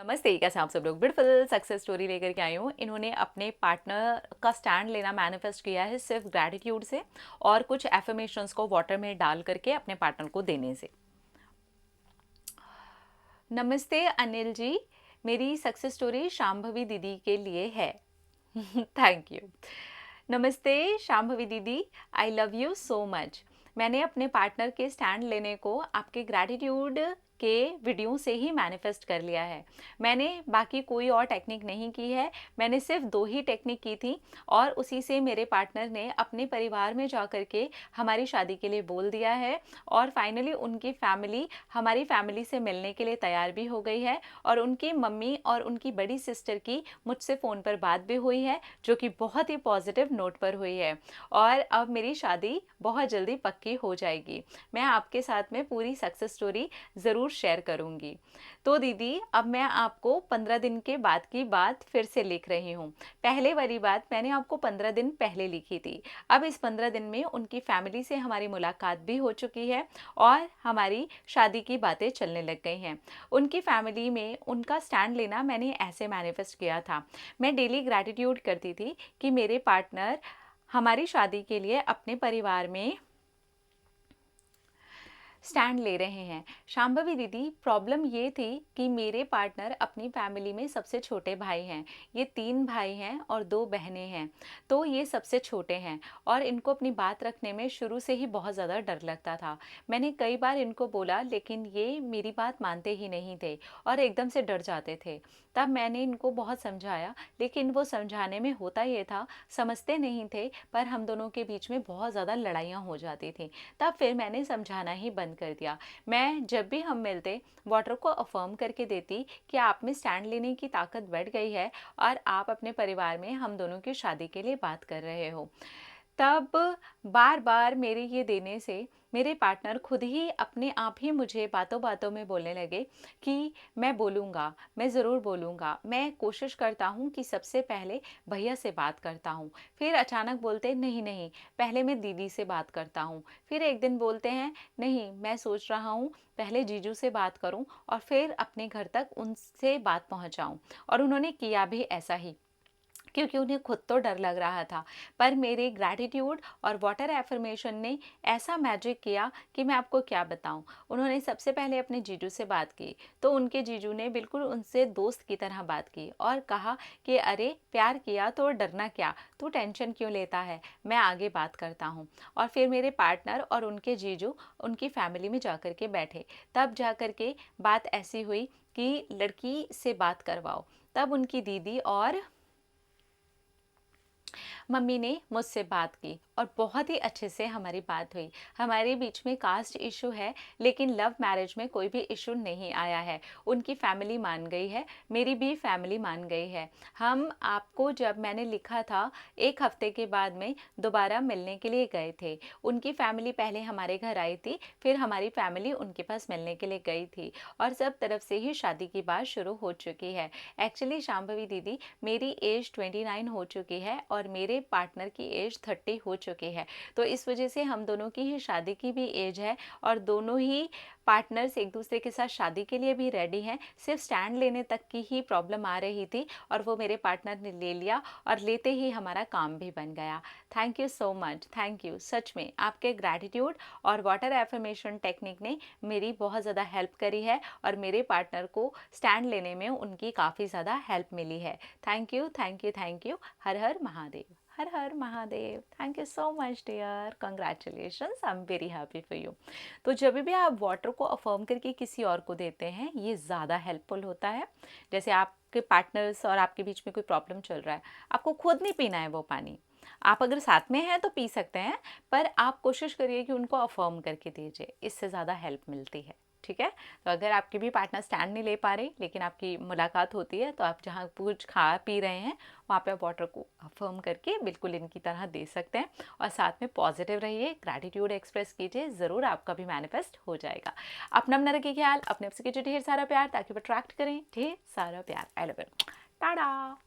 नमस्ते, कैसे हैं आप सब लोग। ब्यूटीफुल सक्सेस स्टोरी लेकर के आई हूँ। इन्होंने अपने पार्टनर का स्टैंड लेना मैनिफेस्ट किया है सिर्फ ग्रैटिट्यूड से और कुछ एफर्मेशंस को वाटर में डाल करके अपने पार्टनर को देने से। नमस्ते अनिल जी, मेरी सक्सेस स्टोरी शांभवी दीदी के लिए है। Thank you. नमस्ते शांभवी दीदी, I love you so much. मैंने अपने पार्टनर के स्टैंड लेने को आपके ग्रैटिट्यूड के वीडियो से ही मैनिफेस्ट कर लिया है। मैंने बाकी कोई और टेक्निक नहीं की है, मैंने सिर्फ 2 ही टेक्निक की थी और उसी से मेरे पार्टनर ने अपने परिवार में जा कर के हमारी शादी के लिए बोल दिया है और फाइनली उनकी फैमिली हमारी फैमिली से मिलने के लिए तैयार भी हो गई है और उनकी मम्मी और उनकी बड़ी सिस्टर की मुझसे फ़ोन पर बात भी हुई है, जो कि बहुत ही पॉजिटिव नोट पर हुई है और अब मेरी शादी बहुत जल्दी पक्की हो जाएगी। मैं आपके साथ में पूरी सक्सेस स्टोरी ज़रूर शेयर करूंगी। तो दीदी, अब मैं आपको 15 दिन के बाद की बात फिर से लिख रही हूँ। पहले वाली बात मैंने आपको 15 दिन पहले लिखी थी। अब इस 15 दिन में उनकी फैमिली से हमारी मुलाकात भी हो चुकी है और हमारी शादी की बातें चलने लग गई हैं। उनकी फैमिली में उनका स्टैंड लेना मैंने ऐसे मैनिफेस्ट किया था। मैं डेली ग्रैटिट्यूड करती थी कि मेरे पार्टनर हमारी शादी के लिए अपने परिवार में स्टैंड ले रहे हैं। शांभवी दीदी, प्रॉब्लम ये थी कि मेरे पार्टनर अपनी फैमिली में सबसे छोटे भाई हैं। ये 3 भाई हैं और 2 बहनें हैं, तो ये सबसे छोटे हैं और इनको अपनी बात रखने में शुरू से ही बहुत ज़्यादा डर लगता था। मैंने कई बार इनको बोला, लेकिन ये मेरी बात मानते ही नहीं थे और एकदम से डर जाते थे। तब मैंने इनको बहुत समझाया, लेकिन वो समझाने में होता ये था, समझते नहीं थे, पर हम दोनों के बीच में बहुत ज़्यादा लड़ाइयाँ हो जाती थी। तब फिर मैंने समझाना ही बंद कर दिया। मैं जब भी हम मिलते, वाटर को अफर्म करके देती कि आप में स्टैंड लेने की ताकत बढ़ गई है और आप अपने परिवार में हम दोनों की शादी के लिए बात कर रहे हो। तब बार बार मेरे ये देने से मेरे पार्टनर खुद ही अपने आप ही मुझे बातों बातों में बोलने लगे कि मैं बोलूँगा, मैं ज़रूर बोलूँगा, मैं कोशिश करता हूँ कि सबसे पहले भैया से बात करता हूँ। फिर अचानक बोलते नहीं नहीं, पहले मैं दीदी से बात करता हूँ। फिर एक दिन बोलते हैं नहीं, मैं सोच रहा हूँ पहले जीजू से बात करूँ और फिर अपने घर तक उनसे बात पहुँचाऊँ। और उन्होंने किया भी ऐसा ही, क्योंकि उन्हें खुद तो डर लग रहा था। पर मेरे ग्रैटिट्यूड और वाटर एफर्मेशन ने ऐसा मैजिक किया कि मैं आपको क्या बताऊं। उन्होंने सबसे पहले अपने जीजू से बात की, तो उनके जीजू ने बिल्कुल उनसे दोस्त की तरह बात की और कहा कि अरे प्यार किया तो डरना क्या, तू टेंशन क्यों लेता है, मैं आगे बात करता हूँ। और फिर मेरे पार्टनर और उनके जीजू उनकी फैमिली में जा कर के बैठे। तब जा कर के बात ऐसी हुई कि लड़की से बात करवाओ। तब उनकी दीदी और मम्मी ने मुझसे बात की और बहुत ही अच्छे से हमारी बात हुई। हमारे बीच में कास्ट इशू है, लेकिन लव मैरिज में कोई भी इशू नहीं आया है। उनकी फैमिली मान गई है, मेरी भी फैमिली मान गई है। हम आपको जब मैंने लिखा था, 1 हफ्ते के बाद में दोबारा मिलने के लिए गए थे। उनकी फैमिली पहले हमारे घर आई थी, फिर हमारी फैमिली उनके पास मिलने के लिए गई थी और सब तरफ से ही शादी की बात शुरू हो चुकी है। एक्चुअली शांभवी दीदी, मेरी एज 29 हो चुकी है और मेरे पार्टनर की एज 30 हो चुकी है, तो इस वजह से हम दोनों की ही शादी की भी एज है और दोनों ही पार्टनर्स एक दूसरे के साथ शादी के लिए भी रेडी हैं। सिर्फ स्टैंड लेने तक की ही प्रॉब्लम आ रही थी और वो मेरे पार्टनर ने ले लिया और लेते ही हमारा काम भी बन गया। Thank you so much, thank you. सच में आपके ग्रैटिट्यूड और वाटर एफर्मेशन टेक्निक ने मेरी बहुत ज़्यादा हेल्प करी है और मेरे पार्टनर को स्टैंड लेने में उनकी काफ़ी ज़्यादा हेल्प मिली है। Thank you, thank you, thank you. हर हर महादेव, हर हर Mahadev. Thank you so much dear, congratulations, I am very happy for you. तो जब भी आप वाटर को अफर्म करके किसी और को देते हैं, ये ज़्यादा हेल्पफुल होता है। जैसे आपके पार्टनर्स और आपके बीच में कोई प्रॉब्लम चल रहा है, आपको खुद नहीं पीना है वो पानी, आप अगर साथ में हैं तो पी सकते हैं, पर आप कोशिश करिए कि उनको अफर्म करके दीजिए, इससे ज़्यादा हेल्प मिलती है। ठीक है, तो अगर आपके भी पार्टनर स्टैंड नहीं ले पा रहे लेकिन आपकी मुलाकात होती है, तो आप जहाँ कुछ खा पी रहे हैं वहाँ पे आप वाटर को अफर्म करके बिल्कुल इनकी तरह दे सकते हैं और साथ में पॉजिटिव रहिए, ग्रैटिट्यूड एक्सप्रेस कीजिए, ज़रूर आपका भी मैनिफेस्ट हो जाएगा। अपना अपना रखिए ख्याल, अपने आप से कीजिए ढेर सारा प्यार ताकि वो अट्रैक्ट करें ढेर सारा प्यार। I love you, Tata.